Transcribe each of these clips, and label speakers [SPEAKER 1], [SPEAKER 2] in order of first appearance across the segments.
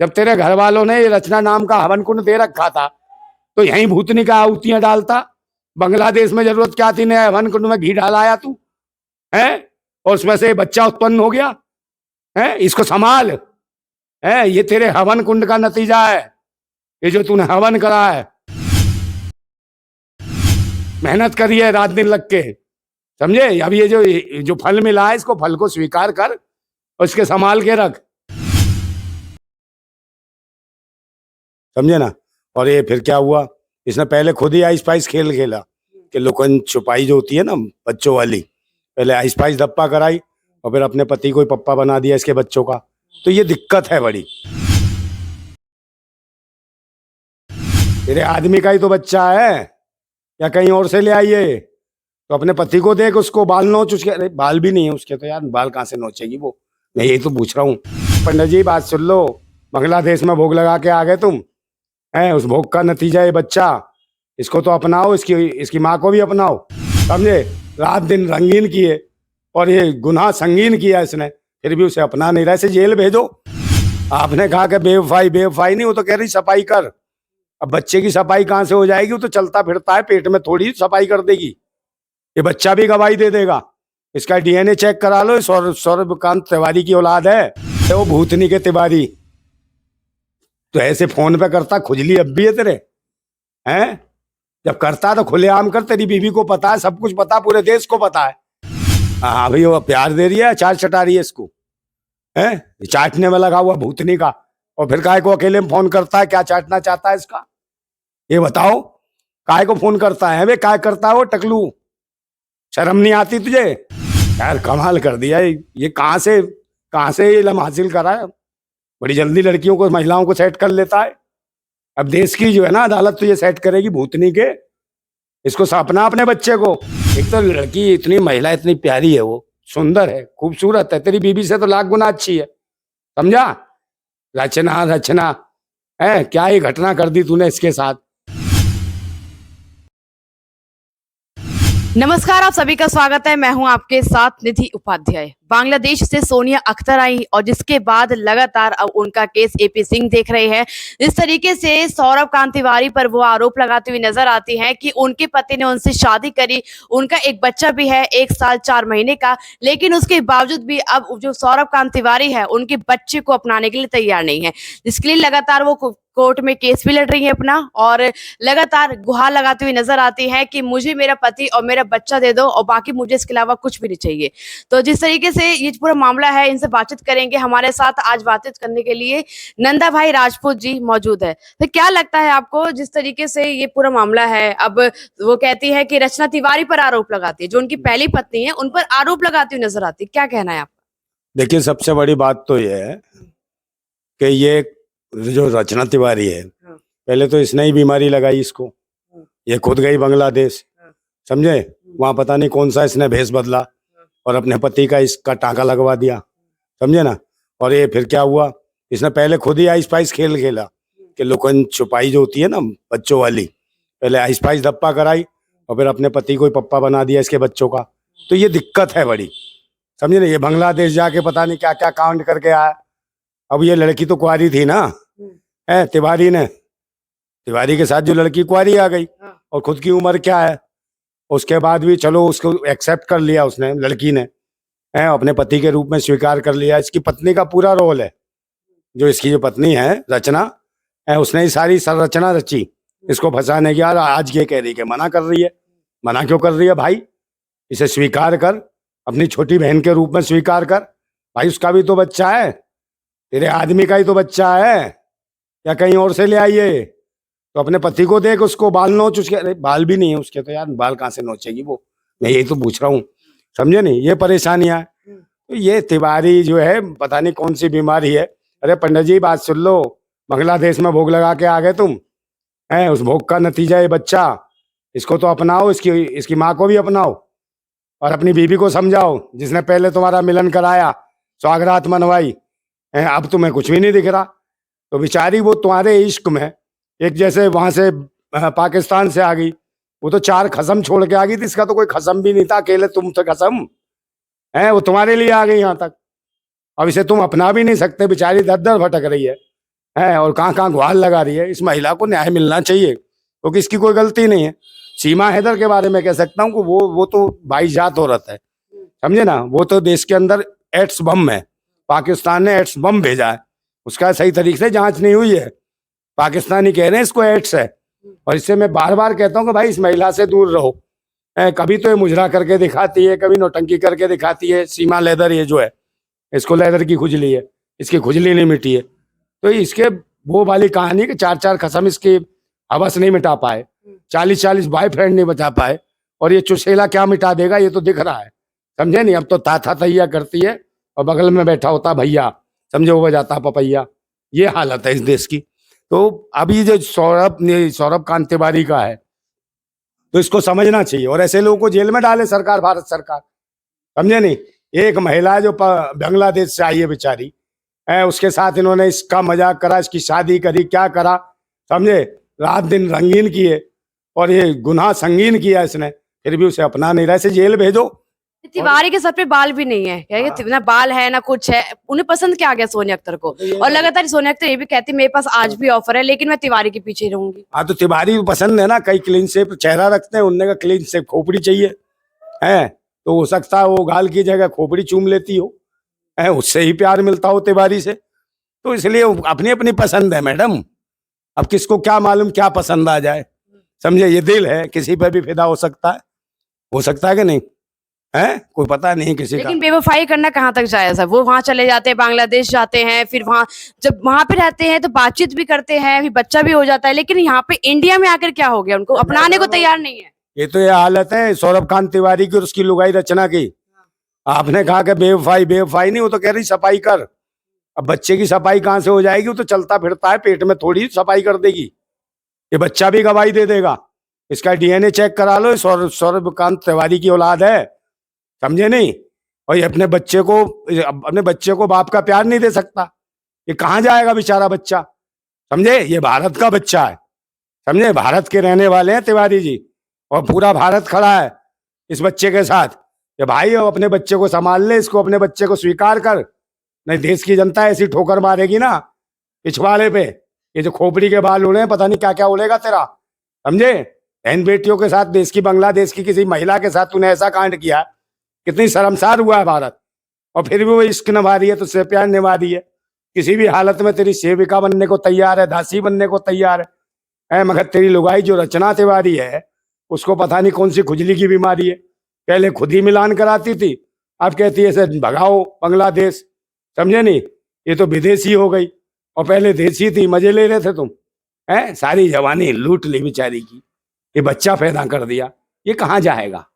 [SPEAKER 1] जब तेरे घर वालों ने ये रचना नाम का हवन कुंड दे रखा था तो यहीं भूतनी का आहुतियां डालता। बांग्लादेश में जरूरत क्या थी नया हवन कुंड में घी डालाया तू है, और उसमें से बच्चा उत्पन्न हो गया है। इसको संभाल है, ये तेरे हवन कुंड का नतीजा है, ये जो तूने हवन करा है। मेहनत करी है रात दिन लग के, समझे। अब ये जो फल मिला है इसको फल को स्वीकार कर और इसके संभाल के रख, समझे ना। और ये फिर क्या हुआ, इसने पहले खुद ही आइस पाइस खेल खेला कि लुकन छुपाई जो होती है ना बच्चों वाली, पहले आइस पाइस धप्पा कराई और फिर अपने पति को ही पप्पा बना दिया इसके बच्चों का। तो ये दिक्कत है बड़ी। तेरे आदमी का ही तो बच्चा है या कहीं और से ले आइए, तो अपने पति को देख, उसको बाल नोच उसके। अरे बाल भी नहीं है उसके तो यार, बाल कहाँ से नोचेगी वो, मैं यही तो पूछ रहा हूँ। पंडित जी बात सुन लो, बांग्लादेश में भोग लगा के आ गए तुम है, उस भोग का नतीजा ये बच्चा। इसको तो अपनाओ, इसकी माँ को भी अपनाओ, समझे। रात दिन रंगीन किए और ये गुनाह संगीन किया इसने, फिर भी उसे अपना नहीं रहा, इसे जेल भेजो। आपने कहा कि बेवफाई बेवफाई नहीं, वो तो कह रही सफाई कर। अब बच्चे की सफाई कहाँ से हो जाएगी, वो तो चलता फिरता है, पेट में थोड़ी सफाई कर देगी। ये बच्चा भी गवाही दे देगा। इसका डीएनए चेक करा लो, सौरभकांत तिवारी की औलाद है, तो वो भूतनी के तिवारी। तो ऐसे फोन पे करता, खुजली अब भी है तेरे हैं। जब करता तो खुलेआम कर, तेरी बीवी को पता है, सब कुछ पता, पूरे देश को पता है। हाँ भाई, वो प्यार दे रही है, अचार चटा रही है इसको है, चाटने में लगा हुआ भूतनी का। और फिर काहे को अकेले में फोन करता है, क्या चाटना चाहता है इसका, ये बताओ। काहे को फोन करता है वे, काय करता है वो टकलू, शर्म नहीं आती तुझे यार। कमाल कर दिया ये कहाँ से इल्म हासिल करा है। बड़ी जल्दी लड़कियों को, महिलाओं को सेट कर लेता है। अब देश की जो है ना अदालत तो ये सेट करेगी भूतनी के। इसको सपना अपने बच्चे को। एक तो लड़की इतनी, महिला इतनी प्यारी है, वो सुंदर है, खूबसूरत है, तेरी बीबी से तो लाख गुना अच्छी है, समझा। रचना रचना है, क्या ही घटना कर दी तूने इसके साथ।
[SPEAKER 2] नमस्कार, आप सभी का स्वागत है। मैं हूं आपके साथ निधि उपाध्याय। बांग्लादेश से सोनिया अख्तर आई और जिसके बाद लगातार अब उनका केस एपी सिंह देख रहे हैं। इस तरीके से सौरभकांत तिवारी पर वो आरोप लगाती हुई नजर आती हैं कि उनके पति ने उनसे शादी करी, उनका एक बच्चा भी है 1 साल 4 महीने का, लेकिन उसके बावजूद भी अब जो सौरभकांत तिवारी है उनके बच्चे को अपनाने के लिए तैयार नहीं है, जिसके लिए लगातार वो कोर्ट में केस भी लड़ रही है अपना, और लगातार गुहार लगाती हुई नजर आती है कि मुझे मेरा पति और मेरा बच्चा दे दो और बाकी मुझे इसके अलावा कुछ भी नहीं चाहिए। तो जिस तरीके से ये पूरा मामला है, इनसे बातचीत करेंगे। हमारे साथ आज बातचीत करने के लिए नंदा भाई राजपूत जी मौजूद है। तो क्या लगता है आपको, जिस तरीके से ये पूरा मामला है, अब वो कहती है कि रचना तिवारी पर आरोप लगाती है, जो उनकी पहली पत्नी है, उन पर आरोप लगाती हुई नजर आती है, क्या कहना है आपका?
[SPEAKER 1] देखिए, सबसे बड़ी बात तो ये है कि ये जो रचना तिवारी है, पहले तो इसने ही बीमारी लगाई इसको। ये खुद गई बांग्लादेश, समझे। वहां पता नहीं कौन सा इसने भेष बदला और अपने पति का इसका टांका लगवा दिया, समझे ना। और ये फिर क्या हुआ, इसने पहले खुद ही आइस पाइस खेल खेला कि लुकन छुपाई जो होती है ना बच्चों वाली, पहले आइस पाइस धप्पा कराई और फिर अपने पति को ही पप्पा बना दिया इसके बच्चों का। तो ये दिक्कत है बड़ी, समझे ना। ये बांग्लादेश जाके पता नहीं क्या क्या कांड करके आया। अब ये लड़की तो कुंवारी थी ना, है तिवारी के साथ जो लड़की कुंवारी आ गई, और खुद की उम्र क्या है। उसके बाद भी चलो उसको एक्सेप्ट कर लिया उसने, लड़की ने है, अपने पति के रूप में स्वीकार कर लिया। इसकी पत्नी का पूरा रोल है, जो इसकी जो पत्नी है रचना है, उसने ही सारी संरचना रची इसको फंसाने की। आज ये कह रही है, मना कर रही है। मना क्यों कर रही है भाई, इसे स्वीकार कर, अपनी छोटी बहन के रूप में स्वीकार कर भाई। उसका भी तो बच्चा है, तेरे आदमी का ही तो बच्चा है या कहीं और से ले आइए, तो अपने पति को देख, उसको बाल नोच उसके। अरे बाल भी नहीं है उसके तो यार, बाल कहाँ से नोचेगी वो, मैं यही तो पूछ रहा हूँ, समझे नहीं। ये परेशानियां, तो ये तिवारी जो है पता नहीं कौन सी बीमारी है। अरे पंडित जी बात सुन लो, बांग्लादेश में भोग लगा के आ गए तुम है, उस भोग का नतीजा ये बच्चा। इसको तो अपनाओ, इसकी माँ को भी अपनाओ और अपनी बीवी को समझाओ, जिसने पहले तुम्हारा मिलन कराया, स्वागरात मनवाई है, अब तुम्हें कुछ भी नहीं दिख रहा। तो बेचारी वो तुम्हारे इश्क में, एक जैसे वहां से पाकिस्तान से आ गई, वो तो 4 खसम छोड़ के आ गई थी, इसका तो कोई खसम भी नहीं था, अकेले तुम थे खसम है, वो तुम्हारे लिए आ गई यहाँ तक। अब इसे तुम अपना भी नहीं सकते, बेचारी दर दर भटक रही है। है, और कहाँ कहाँ गुहार लगा रही है। इस महिला को न्याय मिलना चाहिए, क्योंकि इसकी कोई गलती नहीं है। सीमा हैदर के बारे में कह सकता हूँ कि वो तो भाईजात औरत है, समझे ना। वो तो देश के अंदर एड्स बम है, पाकिस्तान ने एड्स बम भेजा है, उसका सही तरीके से जांच नहीं हुई है। पाकिस्तानी कह रहे हैं इसको एड्स है, और इससे मैं बार बार कहता हूँ कि भाई इस महिला से दूर रहो। कभी तो ये मुजरा करके दिखाती है, कभी नौटंकी करके दिखाती है। सीमा लेदर ये जो है, इसको लेदर की खुजली है, इसकी खुजली नहीं मिटी है। तो इसके वो वाली कहानी कि 4-4 कसम इसकी हवस नहीं मिटा पाए, 40-40 बॉयफ्रेंड नहीं बचा पाए, और ये चुसेला क्या मिटा देगा ये तो दिख रहा है, समझे नहीं। अब तो ताथा तैया करती है और बगल में बैठा होता भैया, समझे, वो बजाता पपैया। ये हालत है इस देश की। तो अभी जो सौरभ कांत तिवारी का है, तो इसको समझना चाहिए, और ऐसे लोगों को जेल में डाले सरकार, भारत सरकार, समझे नहीं। एक महिला जो बांग्लादेश से आई है बेचारी, उसके साथ इन्होंने इसका मजाक करा, इसकी शादी करी, क्या करा, समझे, रात दिन रंगीन किए, और ये गुनाह संगीन किया इसने, फिर भी उसे अपना नहीं रहा। इसे जेल भेजो।
[SPEAKER 2] तिवारी के सर पे बाल भी नहीं है, क्या ना बाल है ना कुछ है। उन्हें पसंद क्या आ गया सोनिया अख्तर को, और लगातार सोनिया अख्तर ये भी कहती मेरे पास आज भी ऑफर है, लेकिन मैं तिवारी के पीछे रहूंगी।
[SPEAKER 1] हाँ, तो तिवारी पसंद है ना, कई क्लीन शेप चेहरा रखते हैं, उनने का क्लीन शेप खोपड़ी चाहिए है, तो हो सकता है वो गाल की जगह खोपड़ी चूम लेती हो, है, उससे ही प्यार मिलता हो तिवारी से। तो इसलिए अपनी अपनी पसंद है मैडम। अब किसको क्या मालूम क्या पसंद आ जाए, समझे। ये दिल है, किसी पर भी फिदा हो सकता है कि नहीं, है, कोई पता नहीं किसी का।
[SPEAKER 2] लेकिन बेवफाई करना कहाँ तक जायज है। वो वहां चले जाते हैं, बांग्लादेश जाते हैं, फिर वहां जब वहां पे रहते हैं तो बातचीत भी करते हैं, फिर बच्चा भी हो जाता है, लेकिन यहाँ पे इंडिया में आकर क्या हो गया, उनको अपनाने को तैयार नहीं है।
[SPEAKER 1] ये तो ये हालत है सौरभ कांत तिवारी की और उसकी लुगाई रचना की। आपने कहा कि बेवफाई नहीं, वो तो कह रही सफाई कर। अब बच्चे की सफाई कहाँ से हो जाएगी, वो तो चलता फिरता है, पेट में थोड़ी सफाई कर देगी। ये बच्चा भी गवाही दे देगा, इसका डीएनए चेक करा लो, सौरभ कांत तिवारी की औलाद है, समझे नहीं। और ये अपने बच्चे को बाप का प्यार नहीं दे सकता, ये कहाँ जाएगा बेचारा बच्चा, समझे। ये भारत का बच्चा है, समझे, भारत के रहने वाले हैं तिवारी जी, और पूरा भारत खड़ा है इस बच्चे के साथ। ये भाई अपने बच्चे को संभाल ले, इसको अपने बच्चे को स्वीकार कर, नहीं देश की जनता ऐसी ठोकर मारेगी ना पिछवाड़े पे। ये जो खोपड़ी के बाल उड़े हैं, पता नहीं क्या क्या उड़ेगा तेरा, समझे। बहन बेटियों के साथ, देश की बांग्लादेश की किसी महिला के साथ तूने ऐसा कांड किया, कितनी शर्मसार हुआ है भारत। और फिर भी वो इश्क निभा रही है, तुझसे प्यार निभा रही है, किसी भी हालत में तेरी सेविका बनने को तैयार है, दासी बनने को तैयार है। मगर तेरी लुगाई जो रचना तिवारी है, उसको पता नहीं कौन सी खुजली की बीमारी है। पहले खुद ही मिलान कराती थी, अब कहती है इसे भगाओ बांग्लादेश, समझे नहीं। ये तो विदेशी हो गई, और पहले देसी थी, मजे ले रहे थे तुम, है, सारी जवानी लूट ली बेचारी की। ये बच्चा पैदा कर दिया, ये कहाँ जाएगा,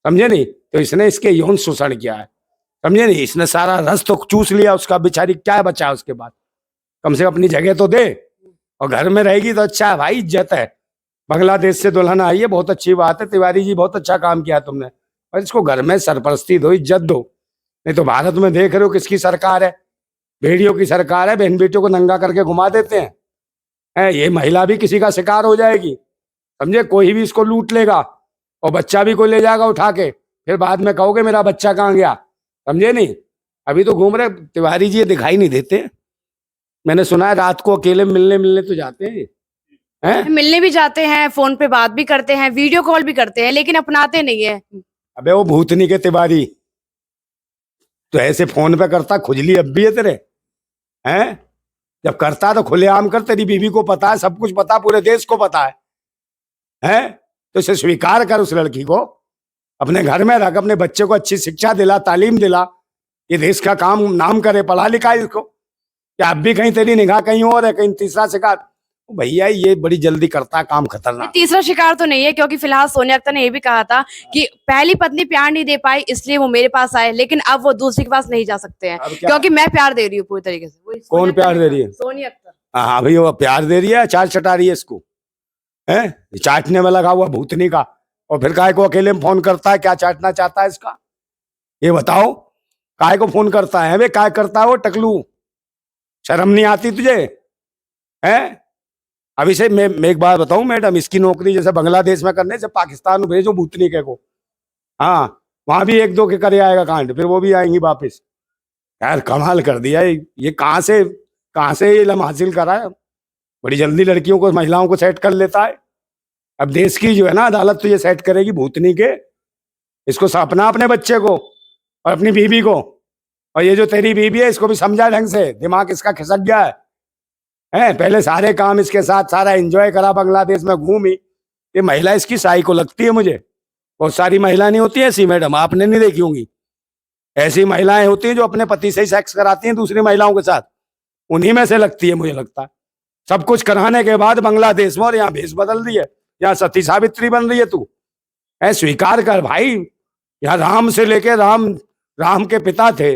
[SPEAKER 1] समझे नहीं। तो इसने इसके यौन शोषण किया है, समझे नहीं। इसने सारा रस तो चूस लिया उसका, बेचारी क्या बचा उसके बाद। कम से कम अपनी जगह तो दे, और घर में रहेगी तो अच्छा है भाई, इज्जत है। बांग्लादेश से दुल्हन आई है, बहुत अच्छी बात है, तिवारी जी बहुत अच्छा काम किया तुमने, और इसको घर में सरपरस्ती दो, इज्जत दो। नहीं तो भारत में देख रहे हो किसकी सरकार है, भेड़ियों की सरकार है, बहन बेटियों को नंगा करके घुमा देते हैं। ये महिला भी किसी का शिकार हो जाएगी, समझे। कोई भी इसको लूट लेगा, और बच्चा भी कोई ले जाएगा उठा के, फिर बाद में कहोगे मेरा बच्चा कहाँ गया, समझे नहीं। अभी तो घूम रहे तिवारी जी, दिखाई नहीं देते। मैंने सुना है रात को अकेले मिलने तो जाते हैं,
[SPEAKER 2] मिलने भी जाते हैं, फोन पे बात भी करते हैं, वीडियो कॉल भी करते हैं, लेकिन अपनाते नहीं है।
[SPEAKER 1] अबे वो भूतनी के तिवारी, तो ऐसे फोन पे करता, खुजली अब भी है तेरे, हैं। जब करता तो खुलेआम कर, तेरी बीवी को पता है, सब कुछ पता, पूरे देश को पता है, तो इसे स्वीकार कर, उस लड़की को अपने घर में रख, अपने बच्चे को अच्छी शिक्षा दिला, तालीम दिला, ये देश का काम नाम करे, पढ़ा लिखा इसको। क्या अब भी कहीं तेरी निगाह कहीं और है, कहीं तीसरा शिकार। भैया ये बड़ी जल्दी करता है काम, खतरनाक।
[SPEAKER 2] तीसरा शिकार तो नहीं है, क्योंकि फिलहाल सोनिया अख्तर ने ये भी कहा था कि पहली पत्नी प्यार नहीं दे पाई, इसलिए वो मेरे पास आए, लेकिन अब वो दूसरी के पास नहीं जा सकते हैं, क्योंकि मैं प्यार दे रही हूँ पूरी तरीके से।
[SPEAKER 1] कौन प्यार दे रही है?
[SPEAKER 2] सोनिया अख्तर।
[SPEAKER 1] हाँ भाई, वो प्यार दे रही है, चाट चटा रही है इसको, है, चाटने में लगा हुआ भूतनी का। और फिर काय को अकेले में फोन करता है, क्या चाटना चाहता है इसका, ये बताओ। काय को फोन करता है वे, काय करता है वो टकलू, शर्म नहीं आती तुझे, है। अब इसे मैं एक बात बताऊं मैडम, इसकी नौकरी जैसे बांग्लादेश में करने से पाकिस्तान भेजो भूतनी के को, हाँ, वहां भी 1-2 के करे आएगा कांड, फिर वो भी आएंगी वापिस। यार कमाल कर दिया ये कहाँ से कहाँ से ये इल्म हासिल करा है? बड़ी जल्दी लड़कियों को, महिलाओं को सेट कर लेता है। अब देश की जो है ना अदालत तो ये सेट करेगी भूतनी के। इसको सपना अपने बच्चे को और अपनी बीवी को, और ये जो तेरी बीवी है इसको भी समझा ढंग से, दिमाग इसका खिसक गया है। पहले सारे काम इसके साथ सारा एंजॉय करा, बांग्लादेश में घूमी। ये महिला इसकी साई को लगती है मुझे। बहुत सारी महिला नहीं होती ऐसी मैडम, आपने नहीं देखी होंगी। ऐसी महिलाएं होती हैं जो अपने पति से ही सेक्स कराती हैं दूसरी महिलाओं के साथ, उन्हीं में से लगती है मुझे लगता है। सब कुछ कराने के बाद बांग्लादेश में, और यहाँ भेष बदल दी है, यहाँ सती सावित्री बन रही है तू। स्वीकार कर भाई, यहाँ राम से लेके राम के पिता थे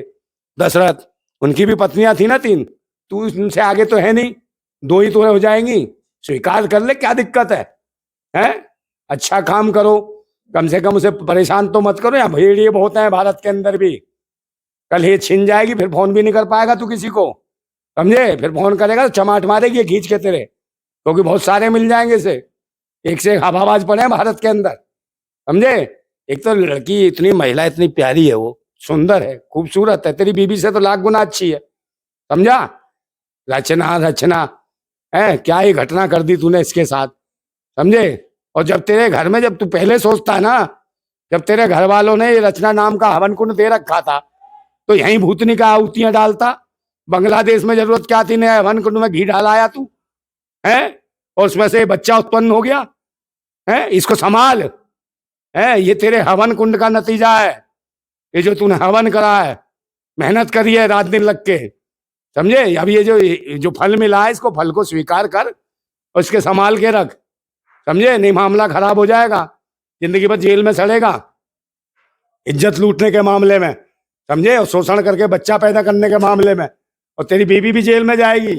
[SPEAKER 1] दशरथ, उनकी भी पत्नियां थी ना 3, तू उनसे आगे तो है नहीं, 2 ही तो हो जाएंगी। स्वीकार कर ले, क्या दिक्कत है? अच्छा काम करो, कम से कम उसे परेशान तो मत करो। यहाँ भेड़िए बहुत हैं भारत के अंदर भी। कल ये छिन जाएगी, फिर फोन भी नहीं कर पाएगा तू किसी को, समझे? फिर फोन करेगा तो चमाट मारेगी खींच के तेरे, क्योंकि बहुत सारे मिल जाएंगे इसे, एक से एक हवाबाज पड़े हैं भारत के अंदर, समझे? एक तो लड़की इतनी, महिला इतनी प्यारी है, वो सुंदर है, खूबसूरत है, तेरी बीबी से तो लाख गुना अच्छी है, समझा? रचना है क्या ही घटना कर दी तूने इसके साथ, समझे? और जब तेरे घर में, जब तू पहले सोचता ना, जब तेरे घर वालों ने ये रचना नाम का हवन कुंड दे रखा था, तो यहीं भूतनी का आहुतियां डालता। बांग्लादेश में जरूरत क्या थी? नया हवन कुंड में घी डालाया तू, है? और उसमें से बच्चा उत्पन्न हो गया, है? इसको संभाल, है? ये तेरे हवन कुंड का नतीजा है, ये जो तूने हवन करा है, मेहनत करी है रात दिन लग के, समझे? अब ये जो फल मिला है, इसको फल को स्वीकार कर और इसके संभाल के रख, समझे? नहीं मामला खराब हो जाएगा, जिंदगी भर जेल में सड़ेगा, इज्जत लूटने के मामले में, समझे? और शोषण करके बच्चा पैदा करने के मामले में, और तेरी बीवी भी जेल में जाएगी।